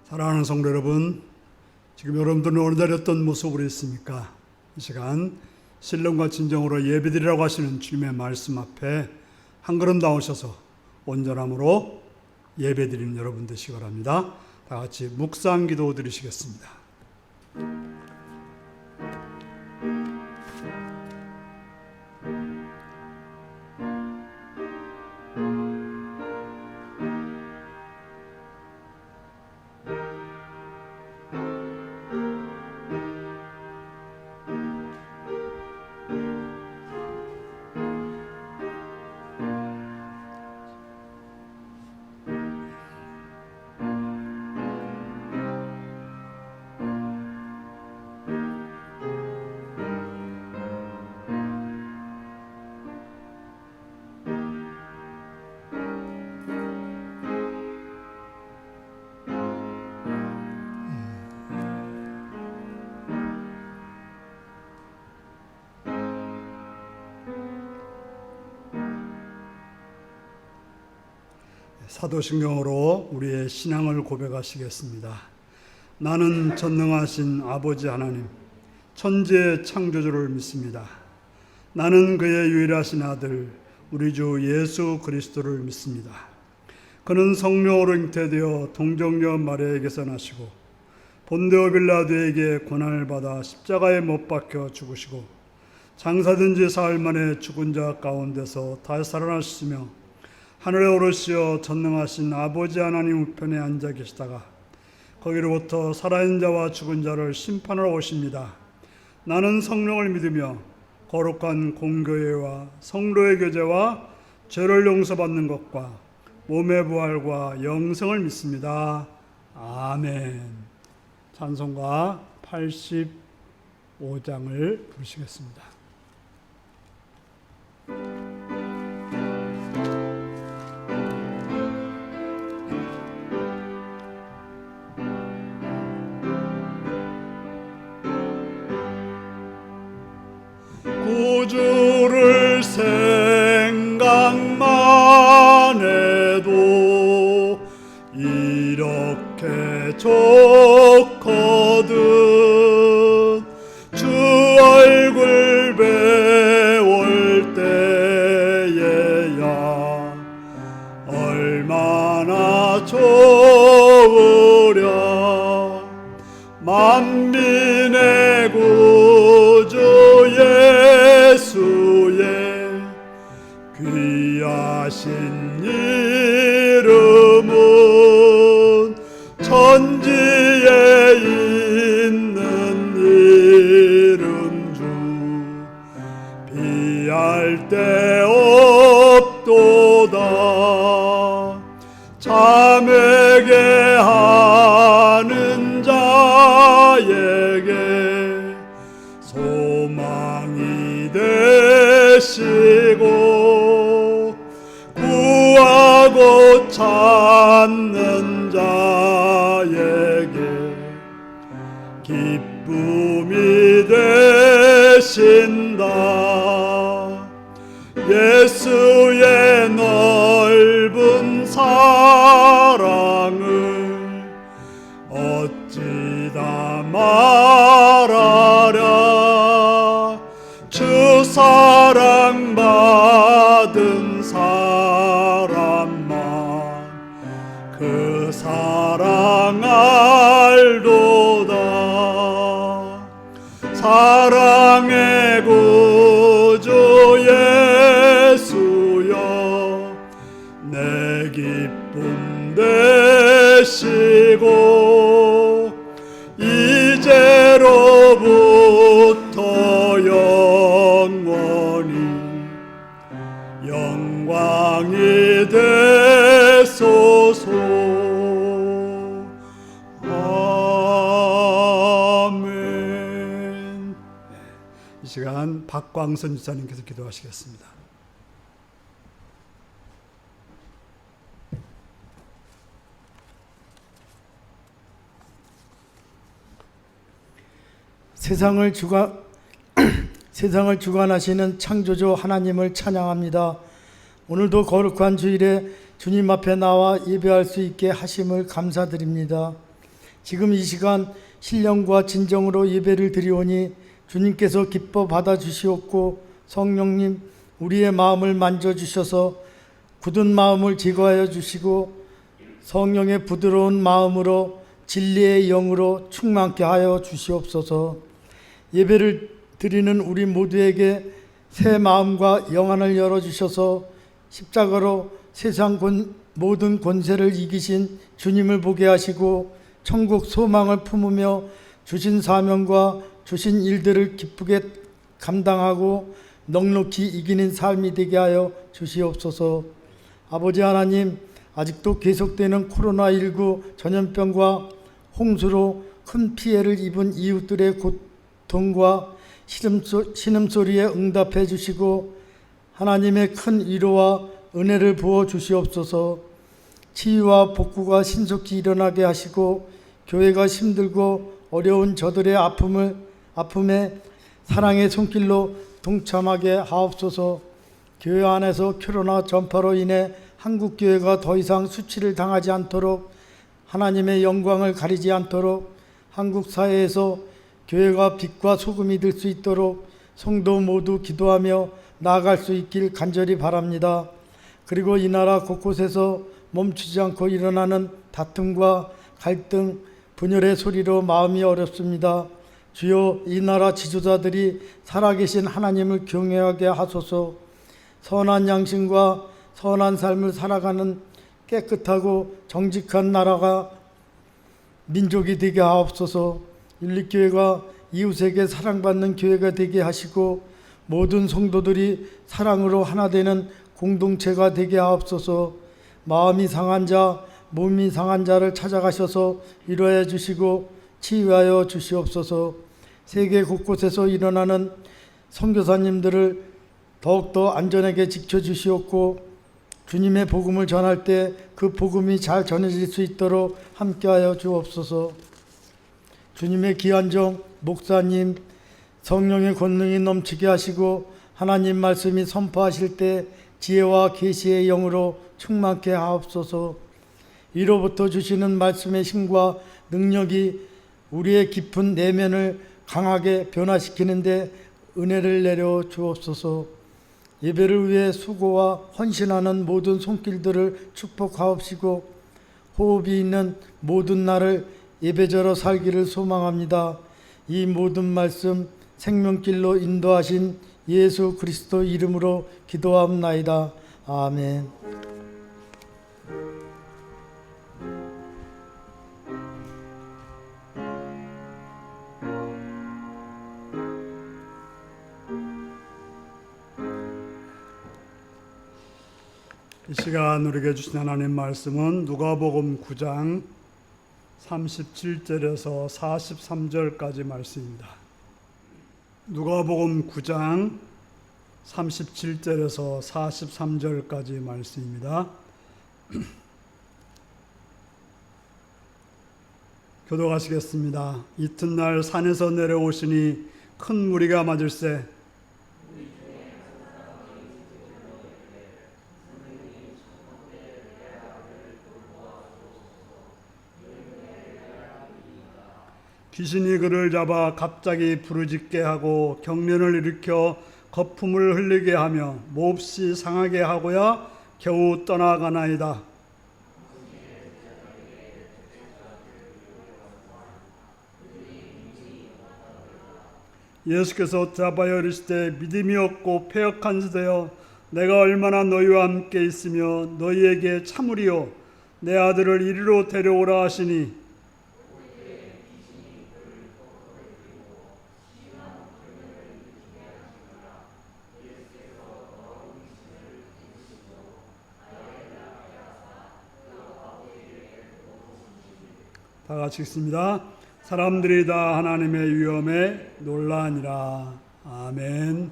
사랑하는 성도 여러분, 지금 여러분들은 오늘 어떤 모습으로 있습니까? 이 시간 신령과 진정으로 예배드리라고 하시는 주님의 말씀 앞에 한 걸음 나오셔서 온전함으로 예배드리는 여러분 되시기 바랍니다. 다 같이 묵상 기도 드리시겠습니다. 사도신경으로 우리의 신앙을 고백하시겠습니다. 나는 전능하신 아버지 하나님, 천지의 창조주를 믿습니다. 나는 그의 유일하신 아들, 우리 주 예수 그리스도를 믿습니다. 그는 성령으로 잉태되어 동정녀 마리아에게서 나시고 본데오 빌라도에게 고난을 받아 십자가에 못 박혀 죽으시고 장사된 지 사흘 만에 죽은 자 가운데서 다시 살아나셨으며 하늘에 오르시어 전능하신 아버지 하나님 우편에 앉아 계시다가 거기로부터 살아있는 자와 죽은 자를 심판하러 오십니다. 나는 성령을 믿으며 거룩한 공교회와 성도의 교제와 죄를 용서받는 것과 몸의 부활과 영생을 믿습니다. 아멘. 찬송가 85장을 부르시겠습니다. 구주를 생각만 해도 이렇게 좋거든. 주 얼굴 배울 때에야 얼마나 좋으랴. 만민의 구주 예수의 귀하신 이름은 천지에 있는 이름 중 비할 데 없도다. 자매게 하는 자에게 소망이 되시고 구하고 찾는 자에게 기쁨이 되신다. 예수의 넓은 사랑을 어찌 다 말하랴. 주 사랑 받은 사람만 그 사랑 알도다. 사랑의 구주 예수여 내 기쁨 되시고 이제로부터 영원히 영광이 되소서. 아멘. 이 시간 박광선 지사님께서 기도하시겠습니다. 세상을 주관하시는 창조주 하나님을 찬양합니다. 오늘도 거룩한 주일에 주님 앞에 나와 예배할 수 있게 하심을 감사드립니다. 지금 이 시간 신령과 진정으로 예배를 드리오니 주님께서 기뻐 받아주시옵고 성령님 우리의 마음을 만져주셔서 굳은 마음을 제거하여 주시고 성령의 부드러운 마음으로 진리의 영으로 충만케 하여 주시옵소서. 예배를 드리는 우리 모두에게 새 마음과 영안을 열어주셔서 십자가로 세상 모든 권세를 이기신 주님을 보게 하시고 천국 소망을 품으며 주신 사명과 주신 일들을 기쁘게 감당하고 넉넉히 이기는 삶이 되게 하여 주시옵소서. 아버지 하나님, 아직도 계속되는 코로나19 전염병과 홍수로 큰 피해를 입은 이웃들의 고통과 신음소리에 응답해 주시고 하나님의 큰 위로와 은혜를 부어 주시옵소서. 치유와 복구가 신속히 일어나게 하시고 교회가 힘들고 어려운 저들의 아픔에 사랑의 손길로 동참하게 하옵소서. 교회 안에서 코로나 전파로 인해 한국 교회가 더 이상 수치를 당하지 않도록 하나님의 영광을 가리지 않도록 한국 사회에서 교회가 빛과 소금이 될 수 있도록 성도 모두 기도하며 나아갈 수 있길 간절히 바랍니다. 그리고 이 나라 곳곳에서 멈추지 않고 일어나는 다툼과 갈등, 분열의 소리로 마음이 어렵습니다. 주여, 이 나라 지도자들이 살아계신 하나님을 경외하게 하소서. 선한 양심과 선한 삶을 살아가는 깨끗하고 정직한 나라가 민족이 되게 하옵소서. 윤리교회가 이웃에게 사랑받는 교회가 되게 하시고 모든 성도들이 사랑으로 하나 되는 공동체가 되게 하옵소서. 마음이 상한 자, 몸이 상한 자를 찾아가셔서 위로해 주시고 치유하여 주시옵소서. 세계 곳곳에서 일어나는 선교사님들을 더욱더 안전하게 지켜주시옵고 주님의 복음을 전할 때 그 복음이 잘 전해질 수 있도록 함께하여 주옵소서. 주님의 귀한 종 목사님 성령의 권능이 넘치게 하시고 하나님 말씀이 선포하실 때 지혜와 계시의 영으로 충만케 하옵소서. 이로부터 주시는 말씀의 힘과 능력이 우리의 깊은 내면을 강하게 변화시키는데 은혜를 내려 주옵소서. 예배를 위해 수고와 헌신하는 모든 손길들을 축복하옵시고 호흡이 있는 모든 날을 예배자로 살기를 소망합니다. 이 모든 말씀 생명길로 인도하신 예수 그리스도 이름으로 기도하옵나이다. 아멘. 이 시간 우리에게 주신 하나님 말씀은 누가복음 9장 37절에서 43절까지 말씀입니다. 누가복음 9장 37절에서 43절까지 말씀입니다. 교독하시겠습니다. 이튿날 산에서 내려오시니 큰 무리가 맞을세 귀신이 그를 잡아 갑자기 부르짖게 하고 경련을 일으켜 거품을 흘리게 하며 몹시 상하게 하고야 겨우 떠나가나이다. 예수께서 잡아여 이르시되 믿음이 없고 패역한 세대여 내가 얼마나 너희와 함께 있으며 너희에게 참으리요 내 아들을 이리로 데려오라 하시니 다 같이 읽습니다. 사람들이 다 하나님의 위엄에 놀라니라. 아멘.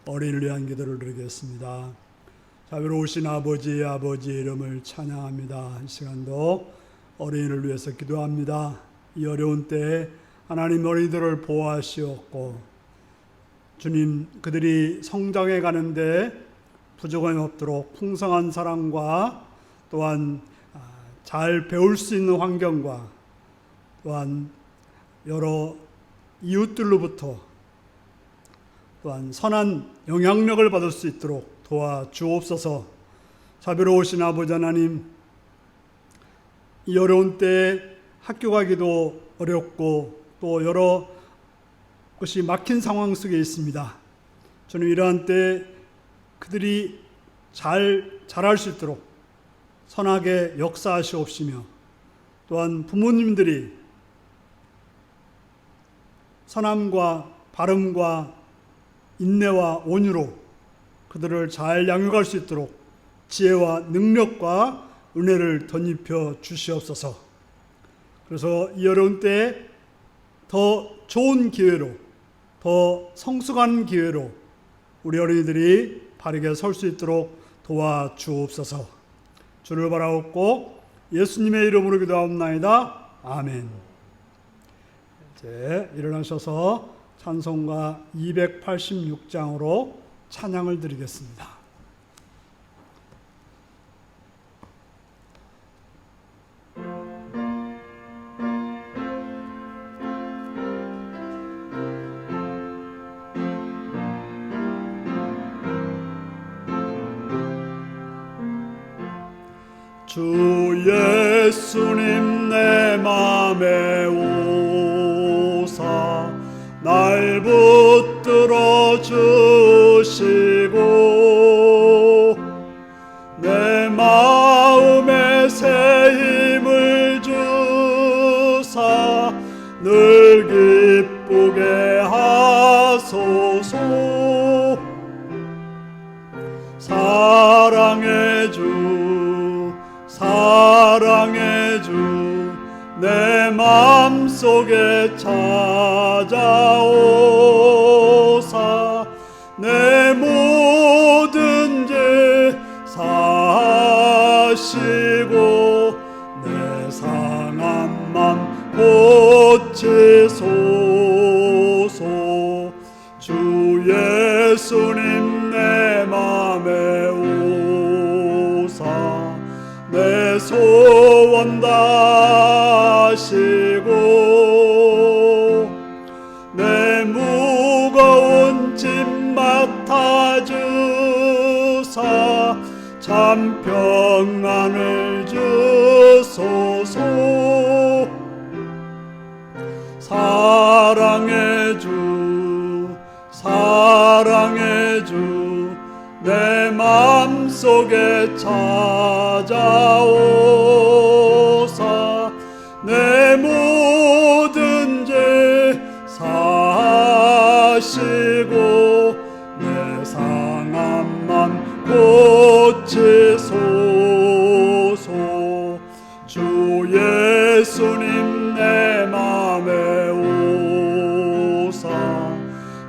어린이를 위한 기도를 드리겠습니다. 자비로우신 아버지의 이름을 찬양합니다. 이 시간도 어린이를 위해서 기도합니다. 이 어려운 때에 하나님 어린이들을 보호하시었고 주님 그들이 성장해 가는데 부족함이 없도록 풍성한 사랑과 또한 잘 배울 수 있는 환경과 또한 여러 이웃들로부터 또한 선한 영향력을 받을 수 있도록 도와주옵소서. 자비로우신 아버지 하나님, 이 어려운 때에 학교 가기도 어렵고 또 여러 것이 막힌 상황 속에 있습니다. 저는 이러한 때 그들이 잘할 수 있도록 선하게 역사하시옵시며 또한 부모님들이 선함과 바름과 인내와 온유로 그들을 잘 양육할 수 있도록 지혜와 능력과 은혜를 덧입혀 주시옵소서. 그래서 이 어려운 때에 더 좋은 기회로, 더 성숙한 기회로 우리 어린이들이 바르게 설 수 있도록 도와주옵소서. 주를 바라옵고 예수님의 이름으로 기도하옵나이다. 아멘. 이제 일어나셔서 찬송가 286장으로 찬양을 드리겠습니다. 주 예수님 내 맘에 오사 날 붙들어 주시고 내 마음에 새 힘을 주사 늘 기쁘게 하소서. 사랑의 주 내 맘속에 찾아오사 내 모든 죄 사하시고 내 상한 맘 고치소서. 주 예수님 내 맘에 오사 내 소원 다하시고 내 무거운 짐 맡아주사 참 평안을 주소서. 사랑의 주 내 맘속에 찾아오사 내 모든 죄 사하시고 내 상한 맘 고치소서. 주 예수님 내 맘에 오사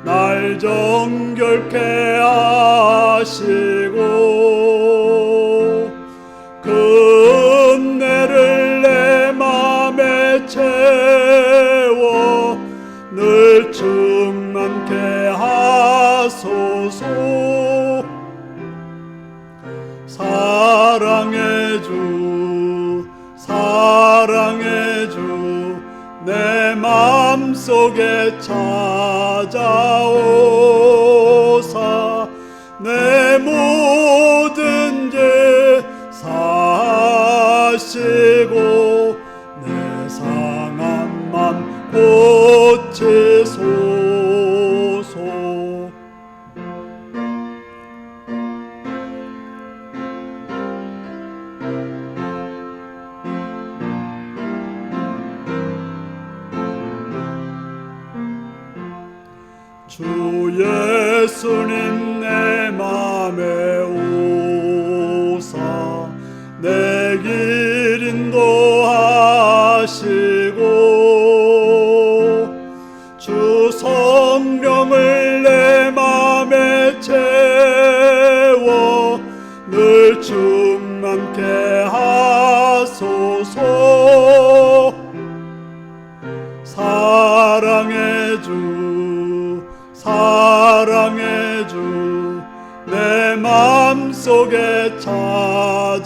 날 정결케 하시고 그 은혜를 내 맘에 채워 늘 충만케 하소서. 사랑의 주 내 맘속에 찾아오사 내 모든 죄 사하시고 내 상한 맘 고치소서. 주 예수님 내 맘에 오사 내 길 인도하시고 주 성령을 내 맘에 채워 늘 충만케 하소서. 사랑의 사랑의 주 사랑의 주 내 맘속에 찾아오사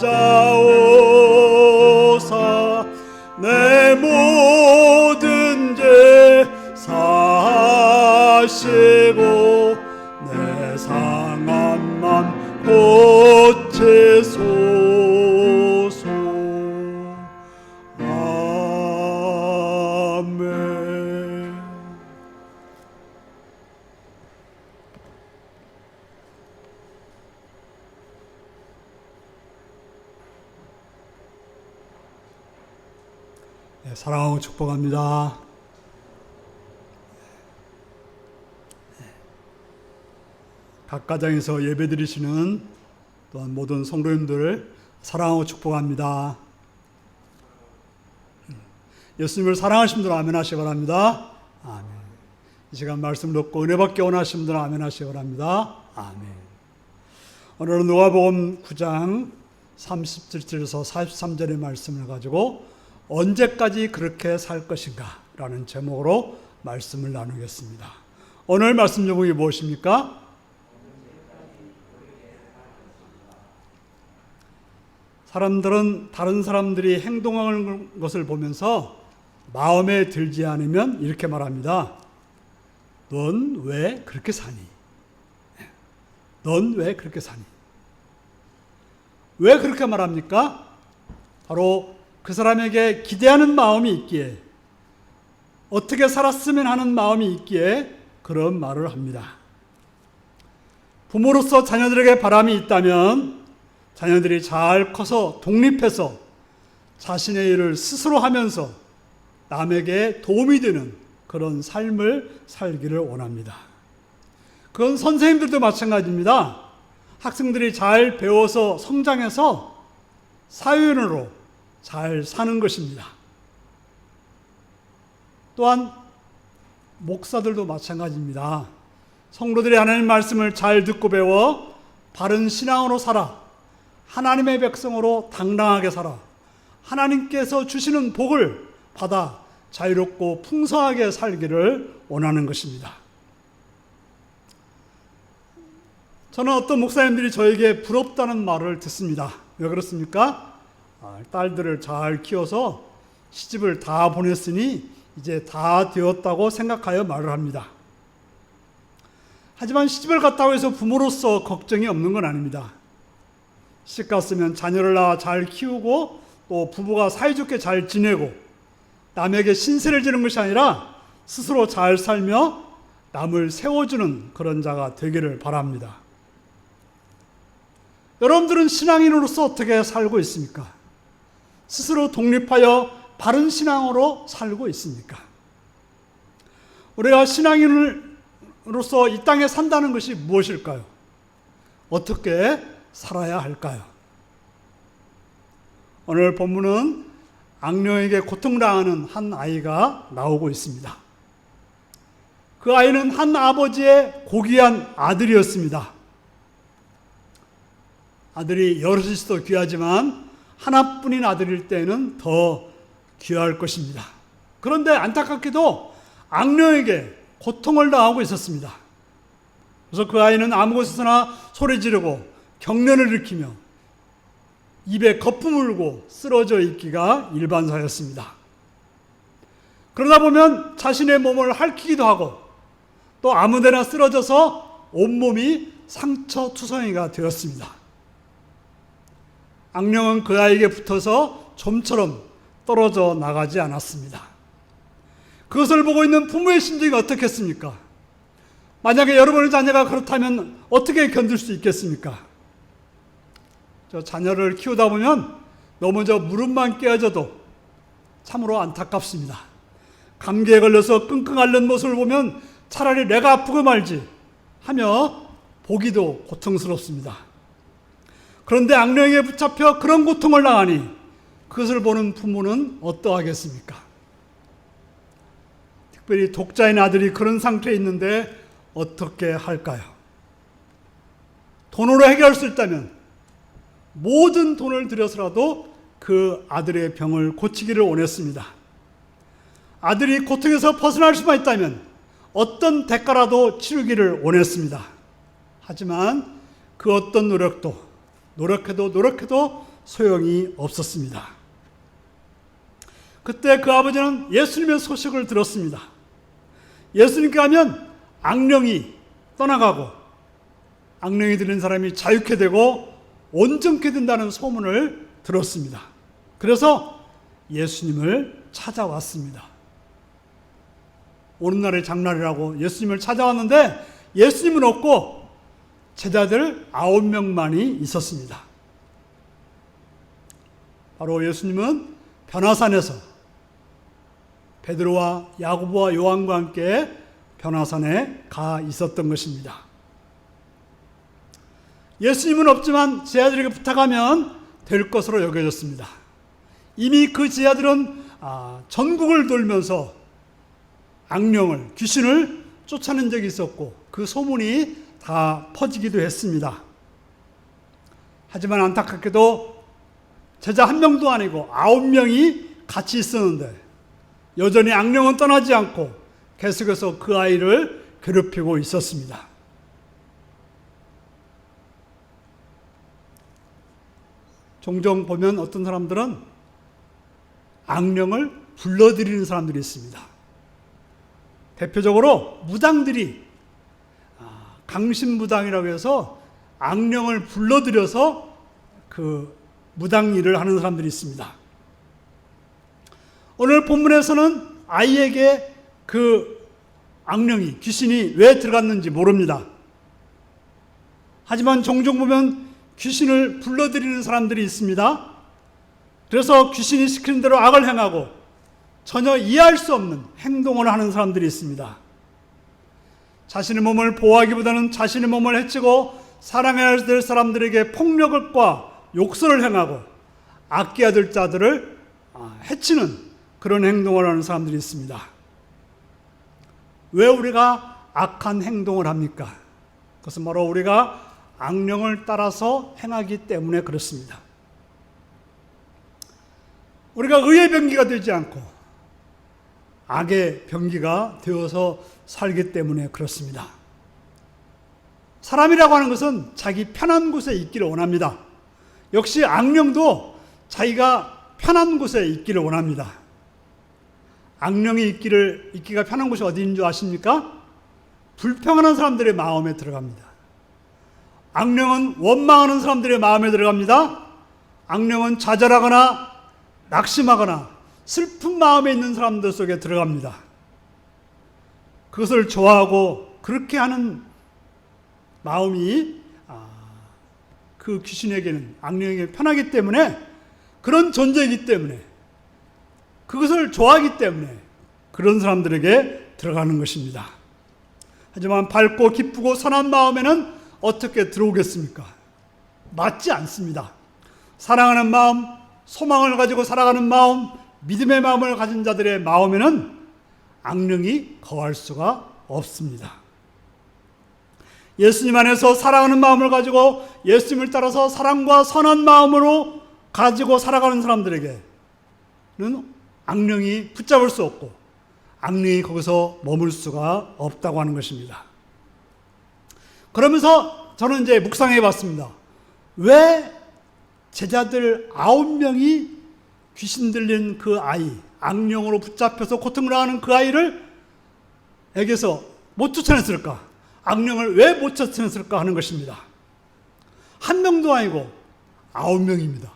내 모든 죄 사하시고 내 상한 맘 고치소서. 아멘. 네, 사랑하고 축복합니다. 각 가정에서 예배드리시는 또한 모든 성도님들 사랑하고 축복합니다. 예수님을 사랑하시는 분들 아멘 하시기 바랍니다. 아멘. 이 시간 말씀 듣고 은혜 받기 원하시는 분들 아멘 하시기 바랍니다. 아멘. 오늘은 누가복음 9장 37절에서 43절의 말씀을 가지고 언제까지 그렇게 살 것인가 라는 제목으로 말씀을 나누겠습니다. 오늘 말씀 제목이 무엇입니까? 사람들은 다른 사람들이 행동하는 것을 보면서 마음에 들지 않으면 이렇게 말합니다. 넌 왜 그렇게 사니? 넌 왜 그렇게 사니? 왜 그렇게 말합니까? 바로 그 사람에게 기대하는 마음이 있기에, 어떻게 살았으면 하는 마음이 있기에 그런 말을 합니다. 부모로서 자녀들에게 바람이 있다면 자녀들이 잘 커서 독립해서 자신의 일을 스스로 하면서 남에게 도움이 되는 그런 삶을 살기를 원합니다. 그건 선생님들도 마찬가지입니다. 학생들이 잘 배워서 성장해서 사회인으로 잘 사는 것입니다. 또한 목사들도 마찬가지입니다. 성도들이 하나님 말씀을 잘 듣고 배워 바른 신앙으로 살아 하나님의 백성으로 당당하게 살아 하나님께서 주시는 복을 받아 자유롭고 풍성하게 살기를 원하는 것입니다. 저는 어떤 목사님들이 저에게 부럽다는 말을 듣습니다. 왜 그렇습니까? 딸들을 잘 키워서 시집을 다 보냈으니 이제 다 되었다고 생각하여 말을 합니다. 하지만 시집을 갔다고 해서 부모로서 걱정이 없는 건 아닙니다. 시집 갔으면 자녀를 낳아 잘 키우고 또 부부가 사이좋게 잘 지내고 남에게 신세를 지는 것이 아니라 스스로 잘 살며 남을 세워주는 그런 자가 되기를 바랍니다. 여러분들은 신앙인으로서 어떻게 살고 있습니까? 스스로 독립하여 바른 신앙으로 살고 있습니까? 우리가 신앙인으로서 이 땅에 산다는 것이 무엇일까요? 어떻게 살아야 할까요? 오늘 본문은 악령에게 고통당하는 한 아이가 나오고 있습니다. 그 아이는 한 아버지의 고귀한 아들이었습니다. 아들이 여럿이서 귀하지만 하나뿐인 아들일 때는 더 귀할 것입니다. 그런데 안타깝게도 악령에게 고통을 당하고 있었습니다. 그래서 그 아이는 아무 곳에서나 소리 지르고 경련을 일으키며 입에 거품을 물고 쓰러져 있기가 일반사였습니다. 그러다 보면 자신의 몸을 핥히기도 하고 또 아무데나 쓰러져서 온몸이 상처투성이가 되었습니다. 악령은 그 아이에게 붙어서 좀처럼 떨어져 나가지 않았습니다. 그것을 보고 있는 부모의 심정이 어떻겠습니까? 만약에 여러분의 자녀가 그렇다면 어떻게 견딜 수 있겠습니까? 저 자녀를 키우다 보면 넘어져 무릎만 깨어져도 참으로 안타깝습니다. 감기에 걸려서 끙끙 앓는 모습을 보면 차라리 내가 아프고 말지 하며 보기도 고통스럽습니다. 그런데 악령에 붙잡혀 그런 고통을 당하니 그것을 보는 부모는 어떠하겠습니까? 특별히 독자인 아들이 그런 상태에 있는데 어떻게 할까요? 돈으로 해결할 수 있다면 모든 돈을 들여서라도 그 아들의 병을 고치기를 원했습니다. 아들이 고통에서 벗어날 수만 있다면 어떤 대가라도 치르기를 원했습니다. 하지만 그 어떤 노력도 노력해도 소용이 없었습니다. 그때 그 아버지는 예수님의 소식을 들었습니다. 예수님께 가면 악령이 떠나가고 악령이 들린 사람이 자유케 되고 온전케 된다는 소문을 들었습니다. 그래서 예수님을 찾아왔습니다. 오늘날의 장날이라고 예수님을 찾아왔는데 예수님은 없고 제자들 9명만이 있었습니다. 바로 예수님은 변화산에서 베드로와 야고보와 요한과 함께 변화산에 가 있었던 것입니다. 예수님은 없지만 제자들에게 부탁하면 될 것으로 여겨졌습니다. 이미 그 제자들은 전국을 돌면서 악령을, 귀신을 쫓아낸 적이 있었고 그 소문이 다 퍼지기도 했습니다. 하지만 안타깝게도 제자 한 명도 아니고 9명이 같이 있었는데 여전히 악령은 떠나지 않고 계속해서 그 아이를 괴롭히고 있었습니다. 종종 보면 어떤 사람들은 악령을 불러들이는 사람들이 있습니다. 대표적으로 무당들이 강신무당이라고 해서 악령을 불러들여서 그 무당 일을 하는 사람들이 있습니다. 오늘 본문에서는 아이에게 그 악령이, 귀신이 왜 들어갔는지 모릅니다. 하지만 종종 보면 귀신을 불러들이는 사람들이 있습니다. 그래서 귀신이 시키는 대로 악을 행하고 전혀 이해할 수 없는 행동을 하는 사람들이 있습니다. 자신의 몸을 보호하기보다는 자신의 몸을 해치고 사랑해야 될 사람들에게 폭력과 욕설을 행하고 아껴야 될 자들을 해치는 그런 행동을 하는 사람들이 있습니다. 왜 우리가 악한 행동을 합니까? 그것은 바로 우리가 악령을 따라서 행하기 때문에 그렇습니다. 우리가 의의 병기가 되지 않고 악의 병기가 되어서 살기 때문에 그렇습니다. 사람이라고 하는 것은 자기 편한 곳에 있기를 원합니다. 역시 악령도 자기가 편한 곳에 있기를 원합니다. 악령이 있기가 편한 곳이 어디인 줄 아십니까? 불평하는 사람들의 마음에 들어갑니다. 악령은 원망하는 사람들의 마음에 들어갑니다. 악령은 좌절하거나 낙심하거나 슬픈 마음에 있는 사람들 속에 들어갑니다. 그것을 좋아하고 그렇게 하는 마음이 그 귀신에게는, 악령에게 편하기 때문에, 그런 존재이기 때문에, 그것을 좋아하기 때문에 그런 사람들에게 들어가는 것입니다. 하지만 밝고 기쁘고 선한 마음에는 어떻게 들어오겠습니까? 맞지 않습니다. 사랑하는 마음, 소망을 가지고 살아가는 마음, 믿음의 마음을 가진 자들의 마음에는 악령이 거할 수가 없습니다. 예수님 안에서 사랑하는 마음을 가지고 예수님을 따라서 사랑과 선한 마음으로 가지고 살아가는 사람들에게는 악령이 붙잡을 수 없고 악령이 거기서 머물 수가 없다고 하는 것입니다. 그러면서 저는 이제 묵상해 봤습니다. 왜 제자들 9명이 귀신 들린 그 아이, 악령으로 붙잡혀서 고통을 당하는 그 아이를 에게서 못 쫓아냈을까? 악령을 왜 못 쫓아냈을까 하는 것입니다. 한 명도 아니고 9명입니다.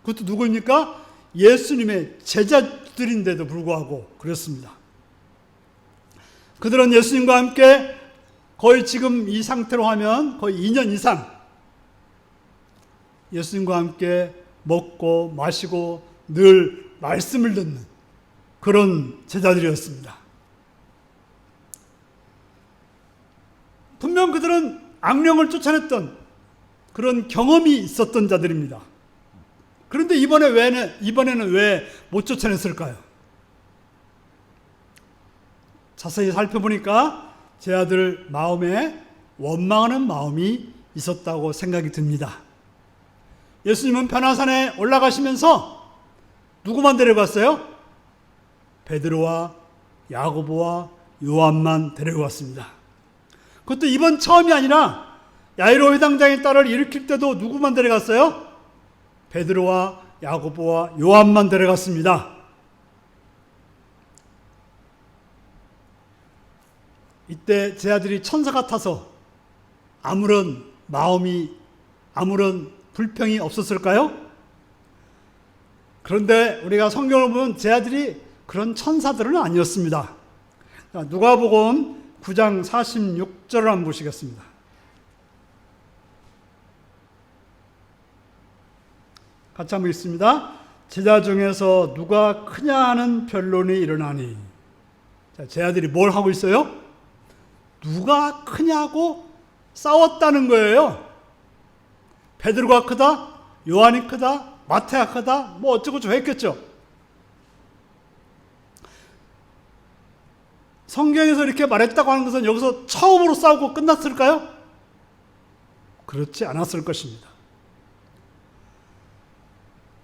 그것도 누구입니까? 예수님의 제자들인데도 불구하고 그렇습니다. 그들은 예수님과 함께 거의 지금 이 상태로 하면 거의 2년 이상 예수님과 함께 먹고 마시고 늘 말씀을 듣는 그런 제자들이었습니다. 분명 그들은 악령을 쫓아냈던 그런 경험이 있었던 자들입니다. 그런데 이번에는 왜 못 쫓아냈을까요? 자세히 살펴보니까 제 아들 마음에 원망하는 마음이 있었다고 생각이 듭니다. 예수님은 변화산에 올라가시면서 누구만 데려갔어요? 베드로와 야고보와 요한만 데려갔습니다. 그것도 이번 처음이 아니라 야이로 회당장의 딸을 일으킬 때도 누구만 데려갔어요? 베드로와 야고보와 요한만 데려갔습니다. 이때 제 아들이 천사 같아서 아무런 마음이, 아무런 불평이 없었을까요? 그런데 우리가 성경을 보면 제 아들이 그런 천사들은 아니었습니다. 누가복음 9장 46절을 한번 보시겠습니다. 같이 한번 읽습니다. 제자 중에서 누가 크냐 하는 변론이 일어나니. 자, 제 아들이 뭘 하고 있어요? 누가 크냐고 싸웠다는 거예요. 베드로가 크다, 요한이 크다, 마태가 크다, 뭐 어쩌고저쩌고 했겠죠. 성경에서 이렇게 말했다고 하는 것은 여기서 처음으로 싸우고 끝났을까요? 그렇지 않았을 것입니다.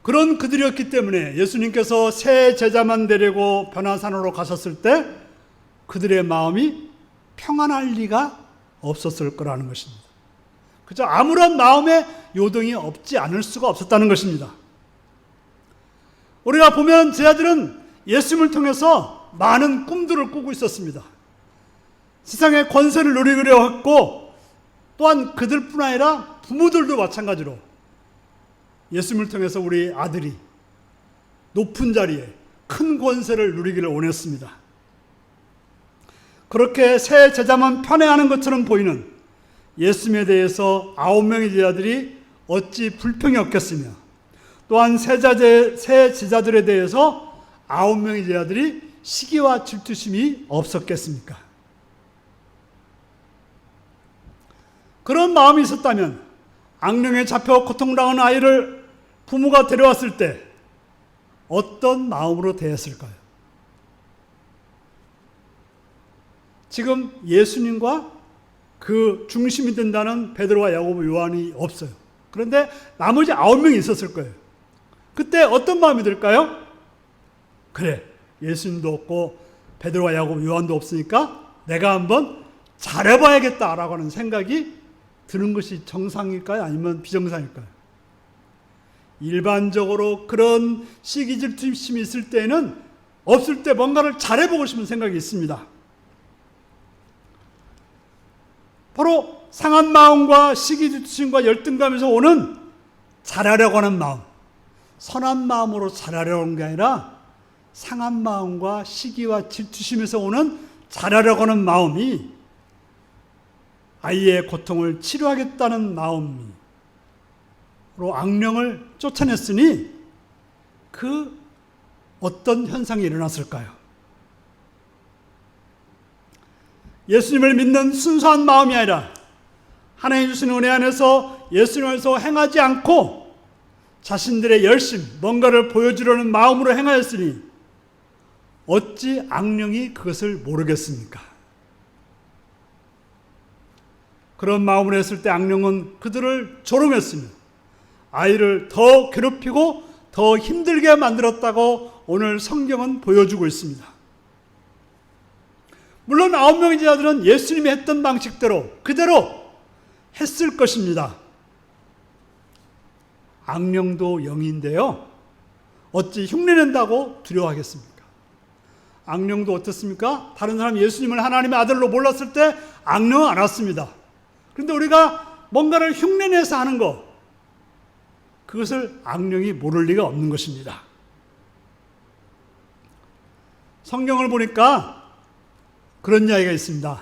그런 그들이었기 때문에 예수님께서 새 제자만 데리고 변화산으로 가셨을 때 그들의 마음이 평안할 리가 없었을 거라는 것입니다. 그죠? 아무런 마음의 요동이 없지 않을 수가 없었다는 것입니다. 우리가 보면 제 아들은 예수님을 통해서 많은 꿈들을 꾸고 있었습니다. 세상의 권세를 누리려 했고, 또한 그들뿐 아니라 부모들도 마찬가지로 예수님을 통해서 우리 아들이 높은 자리에 큰 권세를 누리기를 원했습니다. 그렇게 새 제자만 편애하는 것처럼 보이는 예수님에 대해서 9명의 제자들이 어찌 불평이 없겠으며, 또한 새 제자들에 대해서 9명의 제자들이 시기와 질투심이 없었겠습니까? 그런 마음이 있었다면 악령에 잡혀 고통당하는 아이를 부모가 데려왔을 때 어떤 마음으로 대했을까요? 지금 예수님과 그 중심이 된다는 베드로와 야고보, 요한이 없어요. 그런데 나머지 9명이 있었을 거예요. 그때 어떤 마음이 들까요? 그래, 예수님도 없고 베드로와 야고보, 요한도 없으니까 내가 한번 잘해봐야겠다라고 하는 생각이 드는 것이 정상일까요? 아니면 비정상일까요? 일반적으로 그런 시기 질투심이 있을 때는 없을 때 뭔가를 잘해보고 싶은 생각이 있습니다. 바로 상한 마음과 시기 질투심과 열등감에서 오는 잘하려고 하는 마음, 선한 마음으로 잘하려고 하는 게 아니라 상한 마음과 시기와 질투심에서 오는 잘하려고 하는 마음이 아이의 고통을 치료하겠다는 마음으로 악령을 쫓아냈으니 그 어떤 현상이 일어났을까요? 예수님을 믿는 순수한 마음이 아니라 하나님 주시는 은혜 안에서 예수님에서 행하지 않고 자신들의 열심, 뭔가를 보여주려는 마음으로 행하였으니 어찌 악령이 그것을 모르겠습니까? 그런 마음으로 했을 때 악령은 그들을 조롱했으며 아이를 더 괴롭히고 더 힘들게 만들었다고 오늘 성경은 보여주고 있습니다. 물론 9명의 제자들은 예수님이 했던 방식대로 그대로 했을 것입니다. 악령도 영인데요, 어찌 흉내낸다고 두려워하겠습니까? 악령도 어떻습니까? 다른 사람 예수님을 하나님의 아들로 몰랐을 때 악령은 안 왔습니다. 그런데 우리가 뭔가를 흉내내서 하는 것, 그것을 악령이 모를 리가 없는 것입니다. 성경을 보니까 그런 이야기가 있습니다.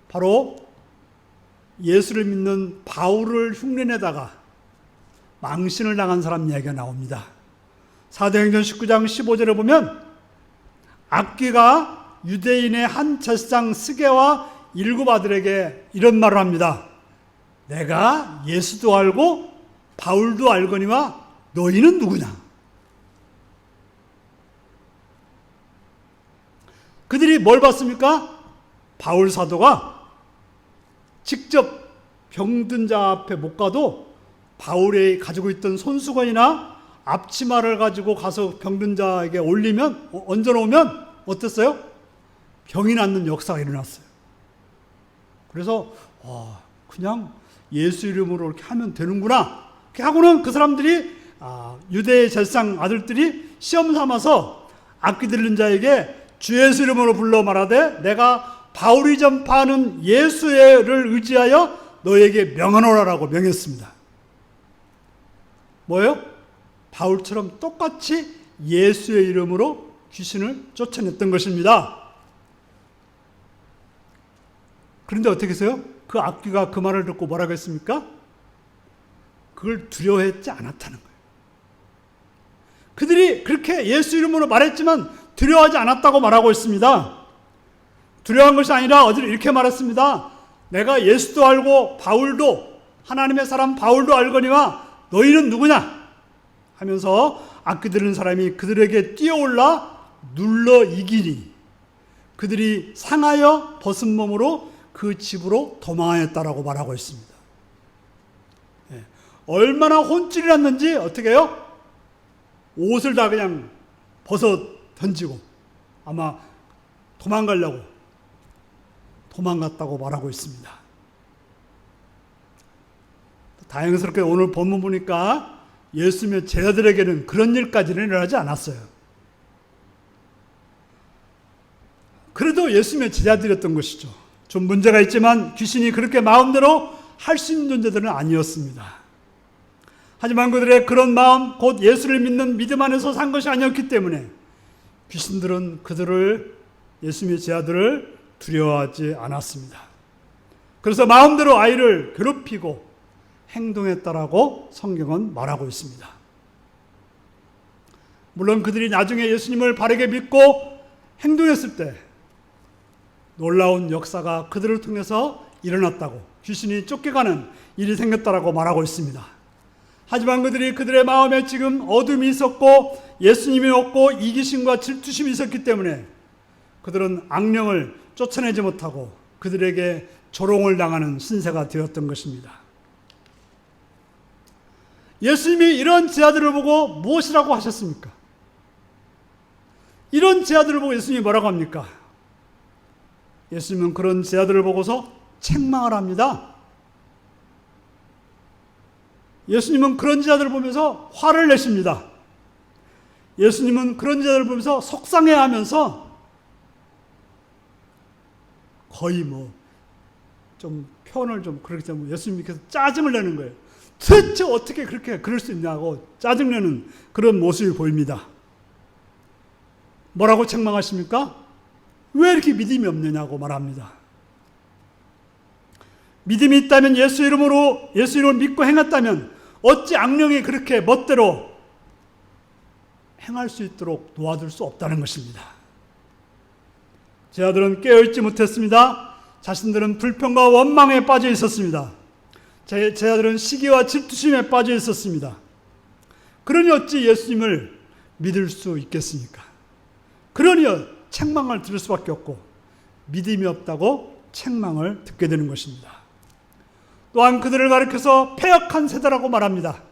바로 예수를 믿는 바울을 흉내내다가 망신을 당한 사람 이야기가 나옵니다. 사도행전 19장 15절에 보면 악귀가 유대인의 한 제사장 스게와 일곱 아들에게 이런 말을 합니다. 내가 예수도 알고 바울도 알거니와 너희는 누구냐? 그들이 뭘 봤습니까? 바울 사도가 직접 병든 자 앞에 못 가도 바울이 가지고 있던 손수건이나 앞치마를 가지고 가서 병든 자에게 올리면, 얹어놓으면 어땠어요? 병이 낫는 역사가 일어났어요. 그래서 그냥 예수 이름으로 이렇게 하면 되는구나. 이렇게 하고는 그 사람들이 유대의 제사장 아들들이 시험 삼아서 악귀 들린 자에게 주 예수 이름으로 불러 말하되 내가 바울이 전파하는 예수를 의지하여 너에게 명하노라라고 명했습니다. 뭐예요? 바울처럼 똑같이 예수의 이름으로 귀신을 쫓아냈던 것입니다. 그런데 어떻게 했어요? 그 악귀가 그 말을 듣고 뭐라고 했습니까? 그걸 두려워했지 않았다는 거예요. 그들이 그렇게 예수 이름으로 말했지만 두려워하지 않았다고 말하고 있습니다. 두려워한 것이 아니라 어디를 이렇게 말했습니다. 내가 예수도 알고 바울도 하나님의 사람 바울도 알거니와 너희는 누구냐? 하면서 악귀 들은 사람이 그들에게 뛰어올라 눌러 이기니 그들이 상하여 벗은 몸으로 그 집으로 도망하였다라고 말하고 있습니다. 얼마나 혼쭐이 났는지 어떻게 해요? 옷을 다 그냥 벗어 던지고 아마 도망가려고 도망갔다고 말하고 있습니다. 다행스럽게 오늘 본문 보니까 예수님의 제자들에게는 그런 일까지는 일어나지 않았어요. 그래도 예수님의 제자들이었던 것이죠. 좀 문제가 있지만 귀신이 그렇게 마음대로 할 수 있는 존재들은 아니었습니다. 하지만 그들의 그런 마음, 곧 예수를 믿는 믿음 안에서 산 것이 아니었기 때문에 귀신들은 그들을, 예수님의 제자들을 두려워하지 않았습니다. 그래서 마음대로 아이를 괴롭히고 행동했다라고 성경은 말하고 있습니다. 물론 그들이 나중에 예수님을 바르게 믿고 행동했을 때 놀라운 역사가 그들을 통해서 일어났다고, 귀신이 쫓겨가는 일이 생겼다라고 말하고 있습니다. 하지만 그들의 마음에 지금 어둠이 있었고 예수님이 없고 이기심과 질투심이 있었기 때문에 그들은 악령을 쫓아내지 못하고 그들에게 조롱을 당하는 신세가 되었던 것입니다. 예수님이 이런 제자들을 보고 무엇이라고 하셨습니까? 이런 제자들을 보고 예수님이 뭐라고 합니까? 예수님은 그런 제자들을 보고서 책망을 합니다. 예수님은 그런 제자들을 보면서 화를 내십니다. 예수님은 그런 제자들을 보면서 속상해하면서 거의 좀 표현을 좀 그렇게 하면 예수님께서 짜증을 내는 거예요. 도대체 어떻게 그렇게 그럴 수 있냐고 짜증내는 그런 모습이 보입니다. 뭐라고 책망하십니까? 왜 이렇게 믿음이 없느냐고 말합니다. 믿음이 있다면 예수 이름으로 믿고 행했다면 어찌 악령이 그렇게 멋대로 행할 수 있도록 도와줄 수 없다는 것입니다. 제자들은 깨어있지 못했습니다. 자신들은 불평과 원망에 빠져 있었습니다. 제자들은 시기와 질투심에 빠져 있었습니다. 그러니 어찌 예수님을 믿을 수 있겠습니까? 그러니 책망을 들을 수밖에 없고 믿음이 없다고 책망을 듣게 되는 것입니다. 또한 그들을 가리켜서 패역한 세대라고 말합니다.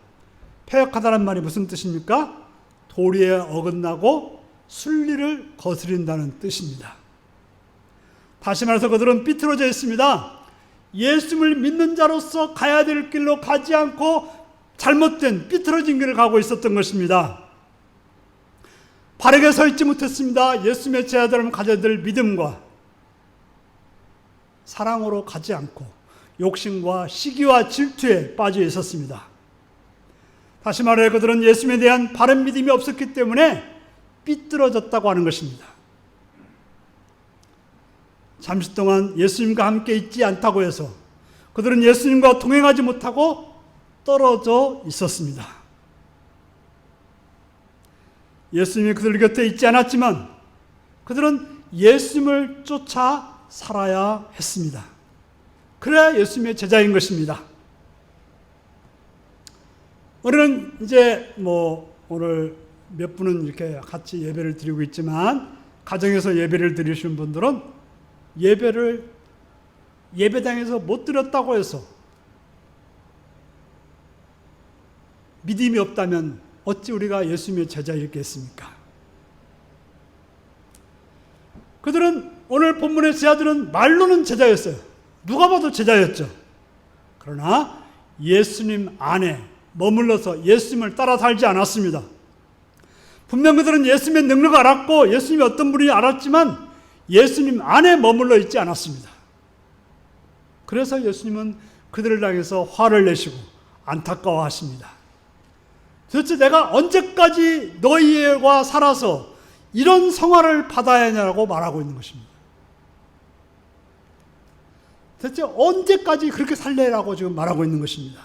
패역하다는 말이 무슨 뜻입니까? 도리에 어긋나고 순리를 거스린다는 뜻입니다. 다시 말해서 그들은 삐뚤어져 있습니다. 예수님을 믿는 자로서 가야 될 길로 가지 않고 잘못된 삐뚤어진 길을 가고 있었던 것입니다. 바르게 서 있지 못했습니다. 예수님의 제자들은 가져야 될 믿음과 사랑으로 가지 않고 욕심과 시기와 질투에 빠져 있었습니다. 다시 말해 그들은 예수님에 대한 바른 믿음이 없었기 때문에 삐뚤어졌다고 하는 것입니다. 잠시 동안 예수님과 함께 있지 않다고 해서 그들은 예수님과 동행하지 못하고 떨어져 있었습니다. 예수님이 그들 곁에 있지 않았지만 그들은 예수님을 쫓아 살아야 했습니다. 그래야 예수님의 제자인 것입니다. 우리는 이제 오늘 몇 분은 이렇게 같이 예배를 드리고 있지만 가정에서 예배를 드리시는 분들은 예배를 예배당에서 못 드렸다고 해서 믿음이 없다면 어찌 우리가 예수님의 제자였겠습니까? 그들은 오늘 본문의 제자들은 말로는 제자였어요. 누가 봐도 제자였죠. 그러나 예수님 안에 머물러서 예수님을 따라 살지 않았습니다. 분명 그들은 예수님의 능력을 알았고 예수님이 어떤 분인지 알았지만 예수님 안에 머물러 있지 않았습니다. 그래서 예수님은 그들을 향해서 화를 내시고 안타까워하십니다. 도대체 내가 언제까지 너희와 살아서 이런 성화를 받아야 하냐고 말하고 있는 것입니다. 대체 언제까지 그렇게 살래라고 지금 말하고 있는 것입니다.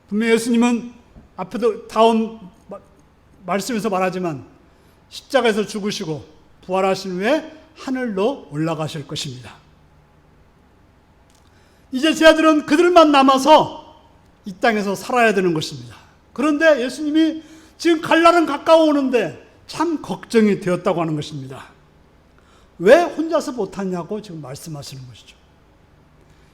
분명히 예수님은 앞에도 다음 말씀에서 말하지만 십자가에서 죽으시고 부활하신 후에 하늘로 올라가실 것입니다. 이제 제자들은 그들만 남아서 이 땅에서 살아야 되는 것입니다. 그런데 예수님이 지금 갈 날은 가까워오는데 참 걱정이 되었다고 하는 것입니다. 왜 혼자서 못하냐고 지금 말씀하시는 것이죠.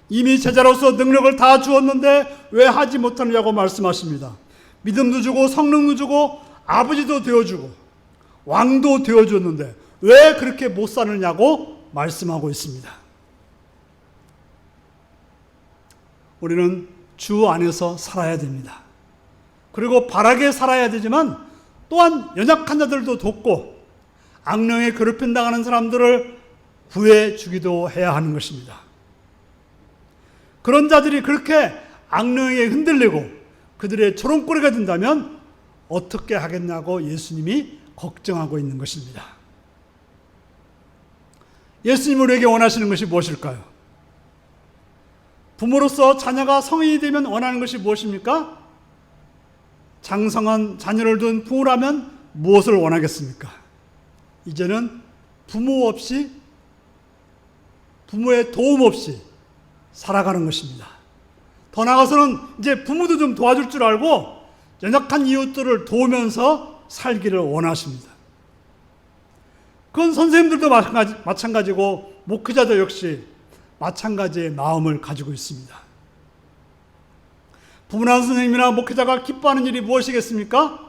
이미 제자로서 능력을 다 주었는데 왜 하지 못하느냐고 말씀하십니다. 믿음도 주고 성령도 주고 아버지도 되어주고 왕도 되어줬는데 왜 그렇게 못 사느냐고 말씀하고 있습니다. 우리는 주 안에서 살아야 됩니다. 그리고 바르게 살아야 되지만 또한 연약한 자들도 돕고 악령에 괴롭힌당하는 사람들을 구해주기도 해야 하는 것입니다. 그런 자들이 그렇게 악령에 흔들리고 그들의 조롱거리가 된다면 어떻게 하겠냐고 예수님이 걱정하고 있는 것입니다. 예수님 우리에게 원하시는 것이 무엇일까요? 부모로서 자녀가 성인이 되면 원하는 것이 무엇입니까? 장성한 자녀를 둔 부모라면 무엇을 원하겠습니까? 이제는 부모 없이, 부모의 도움 없이 살아가는 것입니다. 더 나아가서는 이제 부모도 좀 도와줄 줄 알고 연약한 이웃들을 도우면서 살기를 원하십니다. 그건 선생님들도 마찬가지고 목회자도 역시 마찬가지의 마음을 가지고 있습니다. 부모나 선생님이나 목회자가 기뻐하는 일이 무엇이겠습니까?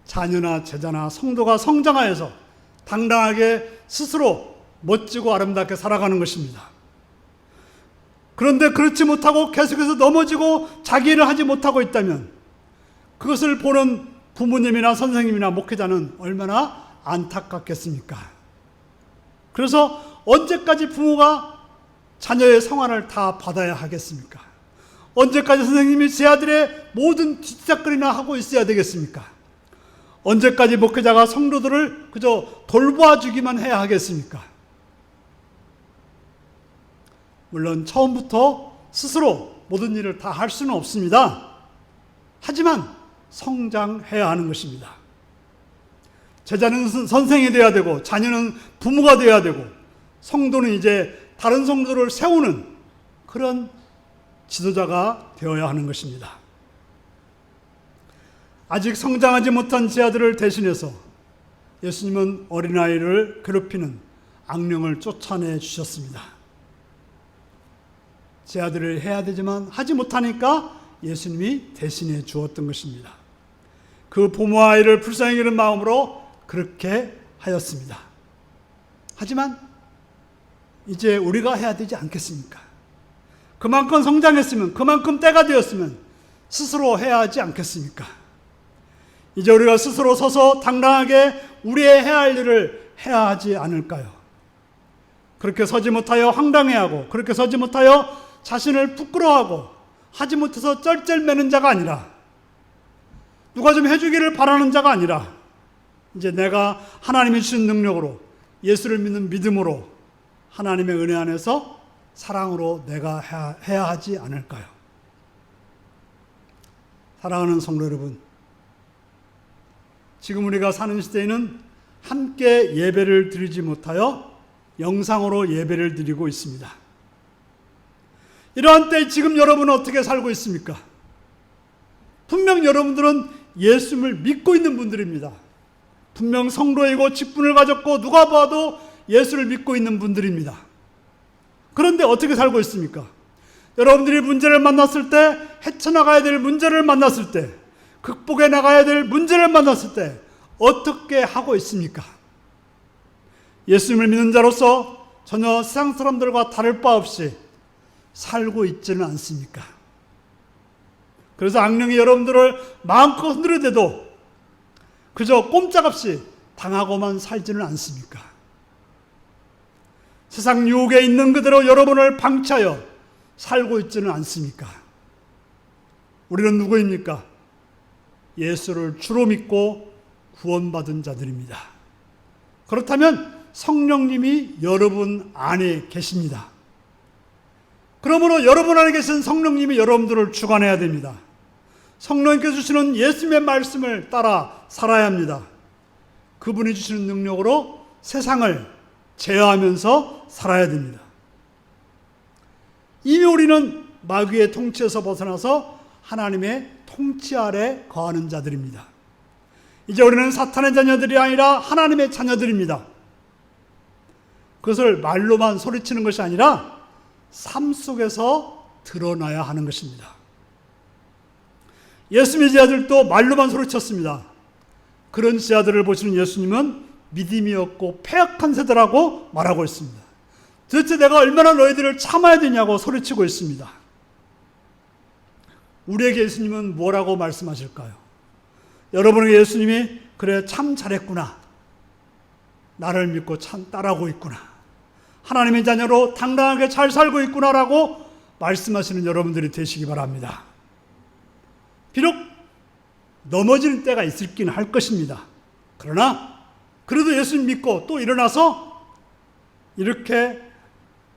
자녀나 제자나 성도가 성장하여서 당당하게 스스로 멋지고 아름답게 살아가는 것입니다. 그런데 그렇지 못하고 계속해서 넘어지고 자기 일을 하지 못하고 있다면 그것을 보는 부모님이나 선생님이나 목회자는 얼마나 안타깝겠습니까? 그래서 언제까지 부모가 자녀의 성화를 다 받아야 하겠습니까? 언제까지 선생님이 제 아들의 모든 뒷작거리나 하고 있어야 되겠습니까? 언제까지 목회자가 성도들을 그저 돌봐주기만 해야 하겠습니까? 물론 처음부터 스스로 모든 일을 다 할 수는 없습니다. 하지만 성장해야 하는 것입니다. 제자는 선생이 되어야 되고 자녀는 부모가 되어야 되고 성도는 이제 다른 성도를 세우는 그런 지도자가 되어야 하는 것입니다. 아직 성장하지 못한 제 아들을 대신해서 예수님은 어린아이를 괴롭히는 악령을 쫓아내 주셨습니다. 제 아들을 해야 되지만 하지 못하니까 예수님이 대신해 주었던 것입니다. 그 부모와 아이를 불쌍히 여기는 마음으로 그렇게 하였습니다. 하지만 이제 우리가 해야 되지 않겠습니까? 그만큼 성장했으면, 그만큼 때가 되었으면 스스로 해야 하지 않겠습니까? 이제 우리가 스스로 서서 당당하게 우리의 해야 할 일을 해야 하지 않을까요? 그렇게 서지 못하여 황당해하고, 그렇게 서지 못하여 자신을 부끄러워하고, 하지 못해서 쩔쩔매는 자가 아니라, 누가 좀 해주기를 바라는 자가 아니라, 이제 내가 하나님이 주신 능력으로, 예수를 믿는 믿음으로 하나님의 은혜 안에서 사랑으로 내가 해야 하지 않을까요? 사랑하는 성도 여러분, 지금 우리가 사는 시대에는 함께 예배를 드리지 못하여 영상으로 예배를 드리고 있습니다. 이러한 때 지금 여러분은 어떻게 살고 있습니까? 분명 여러분들은 예수를 믿고 있는 분들입니다. 분명 성도이고 직분을 가졌고 누가 봐도 예수를 믿고 있는 분들입니다. 그런데 어떻게 살고 있습니까? 여러분들이 문제를 만났을 때, 헤쳐나가야 될 문제를 만났을 때, 극복해 나가야 될 문제를 만났을 때 어떻게 하고 있습니까? 예수님을 믿는 자로서 전혀 세상 사람들과 다를 바 없이 살고 있지는 않습니까? 그래서 악령이 여러분들을 마음껏 흔들어대도 그저 꼼짝없이 당하고만 살지는 않습니까? 세상 유혹에 있는 그대로 여러분을 방치하여 살고 있지는 않습니까? 우리는 누구입니까? 예수를 주로 믿고 구원받은 자들입니다. 그렇다면 성령님이 여러분 안에 계십니다. 그러므로 여러분 안에 계신 성령님이 여러분들을 주관해야 됩니다. 성령님께서 주시는 예수님의 말씀을 따라 살아야 합니다. 그분이 주시는 능력으로 세상을 제어하면서 살아야 됩니다. 이미 우리는 마귀의 통치에서 벗어나서 하나님의 통치 아래 거하는 자들입니다. 이제 우리는 사탄의 자녀들이 아니라 하나님의 자녀들입니다. 그것을 말로만 소리치는 것이 아니라 삶 속에서 드러나야 하는 것입니다. 예수님의 제자들도 말로만 소리쳤습니다. 그런 제자들을 보시는 예수님은 믿음이 없고 패역한 세대라고 말하고 있습니다. 도대체 내가 얼마나 너희들을 참아야 되냐고 소리치고 있습니다. 우리에게 예수님은 뭐라고 말씀하실까요? 여러분에게 예수님이 그래 참 잘했구나. 나를 믿고 참 따라오고 있구나. 하나님의 자녀로 당당하게 잘 살고 있구나라고 말씀하시는 여러분들이 되시기 바랍니다. 비록 넘어지는 때가 있을긴 할 것입니다. 그러나 그래도 예수님 믿고 또 일어나서 이렇게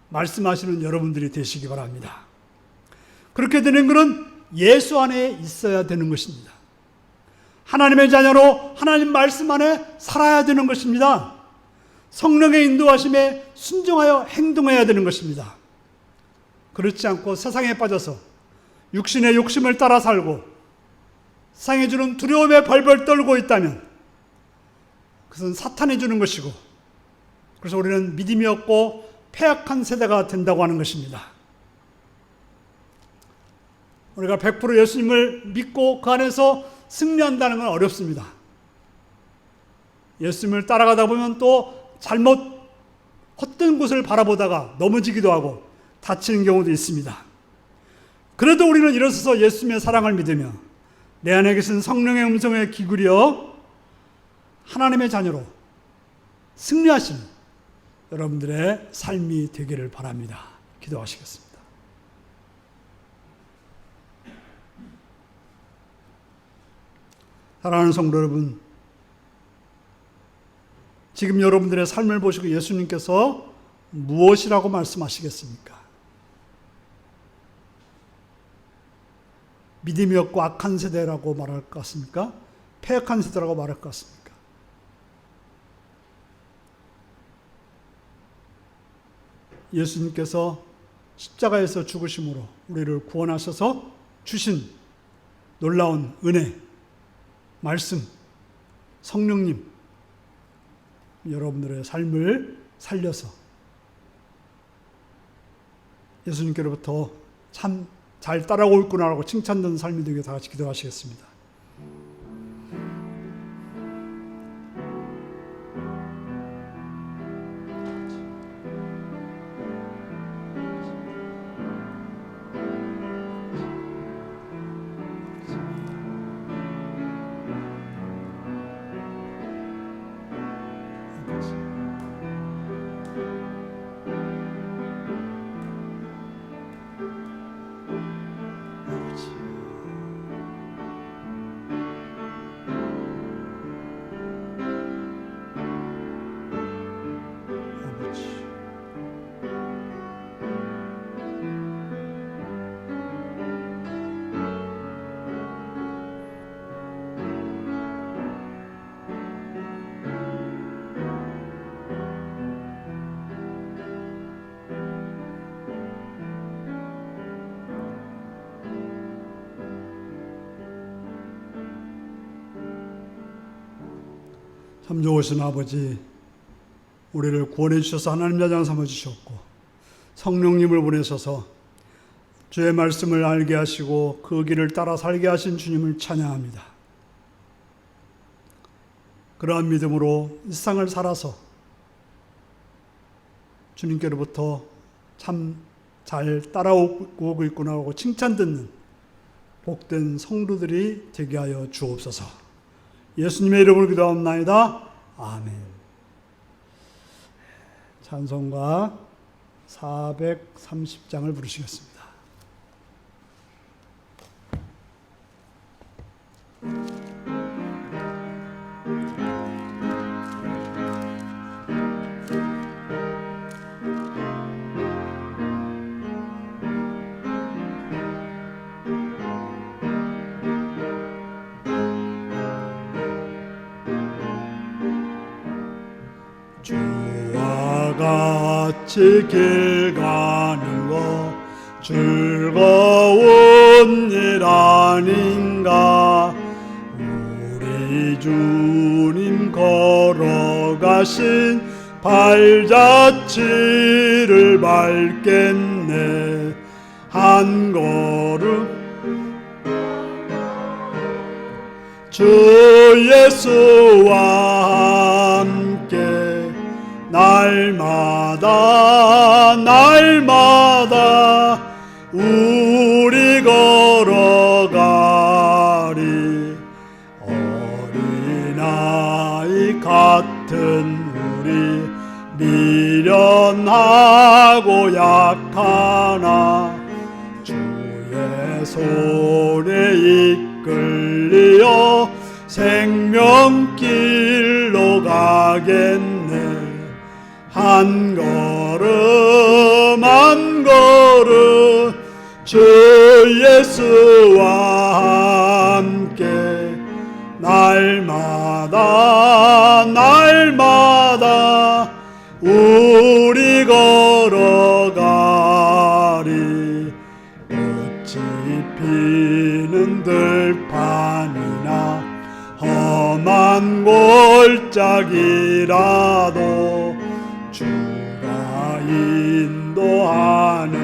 말씀하시는 여러분들이 되시기 바랍니다. 그렇게 되는 것은 예수 안에 있어야 되는 것입니다. 하나님의 자녀로 하나님 말씀 안에 살아야 되는 것입니다. 성령의 인도하심에 순종하여 행동해야 되는 것입니다. 그렇지 않고 세상에 빠져서 육신의 욕심을 따라 살고 세상이 주는 두려움에 벌벌 떨고 있다면 그것은 사탄이 주는 것이고, 그래서 우리는 믿음이 없고 패약한 세대가 된다고 하는 것입니다. 우리가 100% 예수님을 믿고 그 안에서 승리한다는 건 어렵습니다. 예수님을 따라가다 보면 또 잘못 헛된 곳을 바라보다가 넘어지기도 하고 다치는 경우도 있습니다. 그래도 우리는 일어서서 예수님의 사랑을 믿으며 내 안에 계신 성령의 음성에 기울여 하나님의 자녀로 승리하시는 여러분들의 삶이 되기를 바랍니다. 기도하시겠습니다. 사랑하는 성도 여러분, 지금 여러분들의 삶을 보시고 예수님께서 무엇이라고 말씀하시겠습니까? 믿음이 없고 악한 세대라고 말할 것 같습니까? 패역한 세대라고 말할 것 같습니까? 예수님께서 십자가에서 죽으심으로 우리를 구원하셔서 주신 놀라운 은혜, 말씀, 성령님, 여러분들의 삶을 살려서 예수님께로부터 참 잘 따라오고 있구나라고 칭찬받는 삶이 되게 다 같이 기도하시겠습니다. 참 좋으신 아버지, 우리를 구원해 주셔서 하나님 자녀 삼아 주셨고 성령님을 보내셔서 주의 말씀을 알게 하시고 그 길을 따라 살게 하신 주님을 찬양합니다. 그러한 믿음으로 이 세상을 살아서 주님께로부터 참 잘 따라오고 있구나 하고 칭찬 듣는 복된 성도들이 되게 하여 주옵소서. 예수님의 이름으로 기도합나이다. 아멘. 찬송가 430장을 부르시겠습니다. 주와 같이 길 가는 것 즐거운 일 아닌가. 우리 주님 걸어가신 발자취를 밟겠네. 한 걸음 주 예수와 함께 날마다 날마다 우리 걸어가리. 어린아이 같은 우리 미련하고 약하나 주의 손에 이끌리어 생명길로 가겠네. 한 걸음 한 걸음 주 예수와 함께 날마다 날마다 우리 걸어가리. 꽃이 피는 들판이나 험한 골짜기라도 주가 인도하는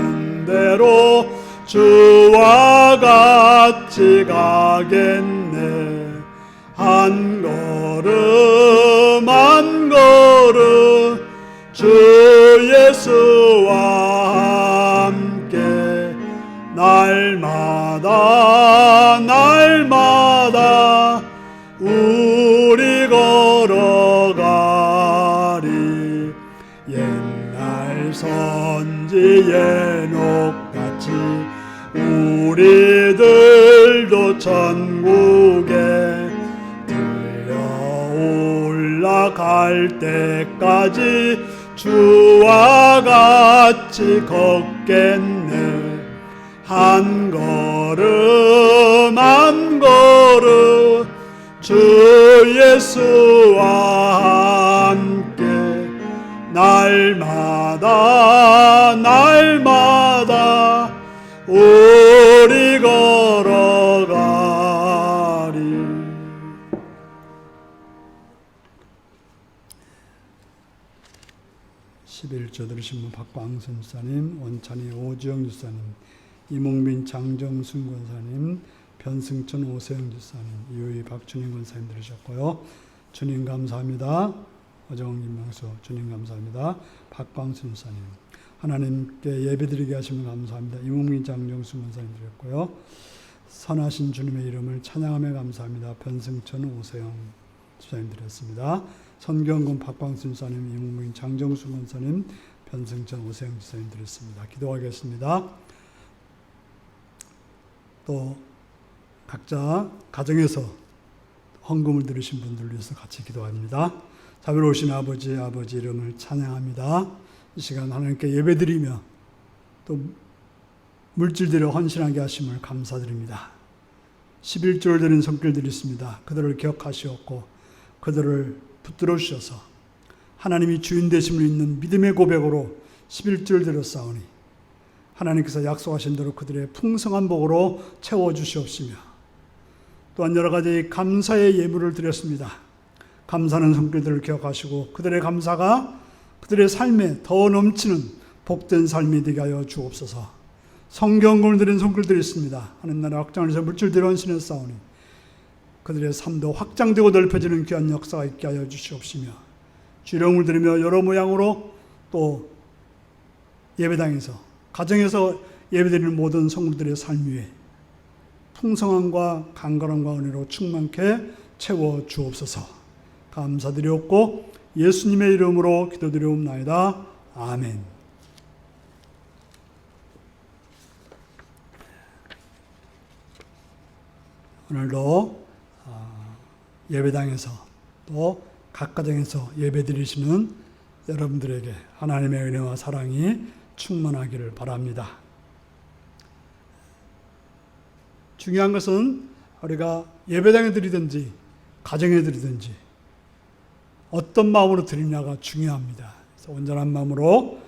대로 주와 같이 가겠네. 한 걸음 한 걸음 주 예수와 함께 날마다 날마다 우리 걸어가리. 옛날 선지 예녹같이 우리들도 천국에 들려 올라갈 때까지 주와 같이 걷겠네. 한 걸음 한 걸음 주 예수와 함께 날마다 날마다 우리 걸어가리. 11조 들으신 분 박광순 집사님, 원찬이 오주영 집사님, 이몽민 장정순 권사님, 변승천 오세영 집사님, 이효희 박준인 권사님 들으셨고요. 주님 감사합니다. 어정 김명수 주님 감사합니다. 박광순 집사님, 하나님께 예배드리게 하시면 감사합니다. 이몽민 장정순 권사님 드렸고요. 선하신 주님의 이름을 찬양하며 감사합니다. 변승천 오세영 집사님 드렸습니다. 선경군 박광순 집사님, 이몽민 장정순 권사님, 변승천 오세영 집사님 드렸습니다. 기도하겠습니다. 또 각자 가정에서 헌금을 드리신 분들을 위해서 같이 기도합니다. 자비로우신 아버지 이름을 찬양합니다. 이 시간 하나님께 예배드리며 또 물질들을 헌신하게 하심을 감사드립니다. 11조를 드린 손길들이 있습니다. 그들을 기억하시옵고 그들을 붙들어 주셔서 하나님이 주인 되심을 믿는 믿음의 고백으로 11조를 드렸사오니 하나님께서 약속하신 대로 그들의 풍성한 복으로 채워주시옵시며, 또한 여러 가지 감사의 예물을 드렸습니다. 감사하는 손길들을 기억하시고 그들의 감사가 그들의 삶에 더 넘치는 복된 삶이 되게 하여 주옵소서. 성경금을 드린 손길들이 있습니다. 하는 나라 확장을 해서 물질들을 헌신했사오니 그들의 삶도 확장되고 넓혀지는 귀한 역사가 있게 하여 주시옵시며, 주령을 드리며 여러 모양으로 또 예배당에서, 가정에서 예배드리는 모든 성도들의 삶 위에 풍성함과 강건함과 은혜로 충만케 채워 주옵소서. 감사드리옵고 예수님의 이름으로 기도드리옵나이다. 아멘. 오늘도 예배당에서 또 각 가정에서 예배드리시는 여러분들에게 하나님의 은혜와 사랑이 충만하기를 바랍니다. 중요한 것은 우리가 예배당에 드리든지 가정에 드리든지 어떤 마음으로 드리냐가 중요합니다. 그래서 온전한 마음으로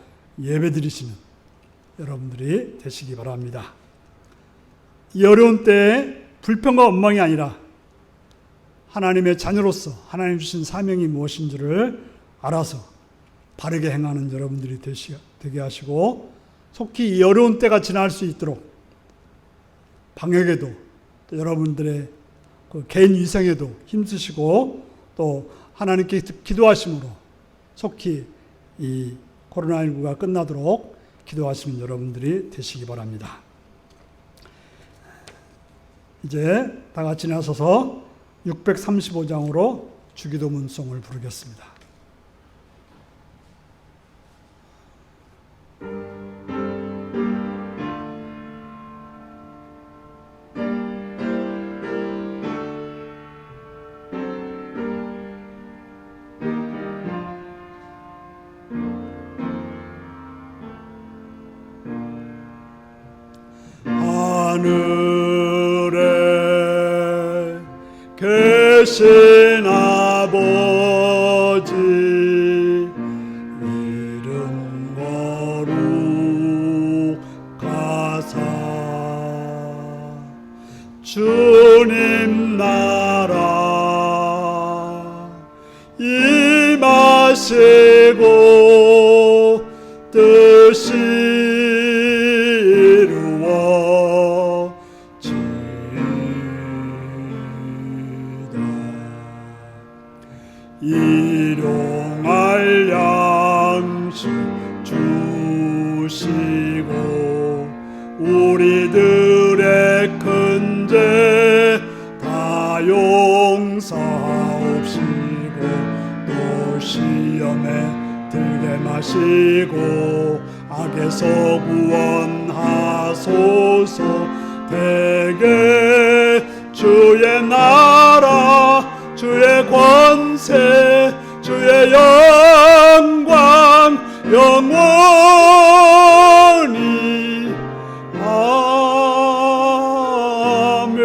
예배 드리시는 여러분들이 되시기 바랍니다. 이 어려운 때에 불평과 원망이 아니라 하나님의 자녀로서 하나님 주신 사명이 무엇인지를 알아서 바르게 행하는 여러분들이 되게 하시고, 속히 이 어려운 때가 지날 수 있도록 방역에도 또 여러분들의 그 개인 위생에도 힘쓰시고 또 하나님께 기도하심으로 속히 이 코로나19가 끝나도록 기도하시는 여러분들이 되시기 바랍니다. 이제 다 같이 나서서 635장으로 주기도문송을 부르겠습니다. 하늘에 계신 아버지, 이름 거룩하사 주님 나라 임하시고 뜻이 일용할 양식 주시고 우리들의 큰 죄 다 용서하옵시고 또 시험에 들게 마시고 악에서 구원하소서. 대개 주의 나라 주의 권세 주의 영광 영원히 아멘.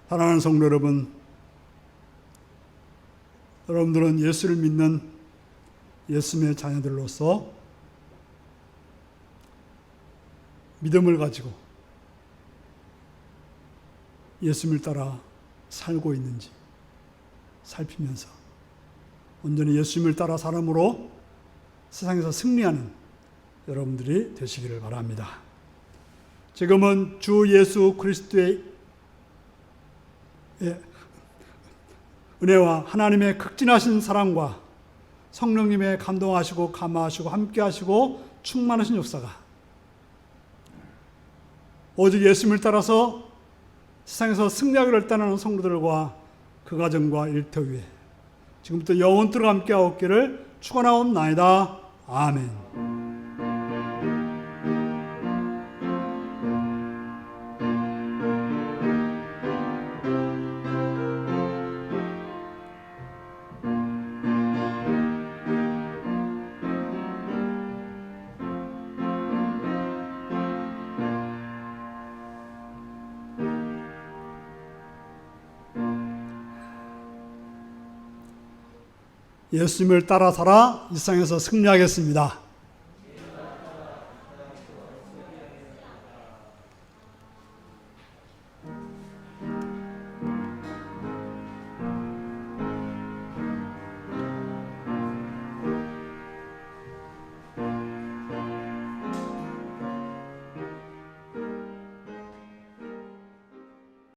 사랑하는 성도 여러분, 여러분들은 예수를 믿는 예수님의 자녀들로서 믿음을 가지고 예수님을 따라 살고 있는지 살피면서 온전히 예수님을 따라 사람으로 세상에서 승리하는 여러분들이 되시기를 바랍니다. 지금은 주 예수 그리스도의 은혜와 하나님의 극진하신 사랑과 성령님의 감동하시고 감화하시고 함께하시고 충만하신 역사가 오직 예수님을 따라서 세상에서 승리하기를 결단하는 성도들과 그 가정과 일터 위에 지금부터 영원토록 함께하옵기를 축원하옵나이다. 아멘. 예수님을 따라 살아 이 세상에서 승리하겠습니다.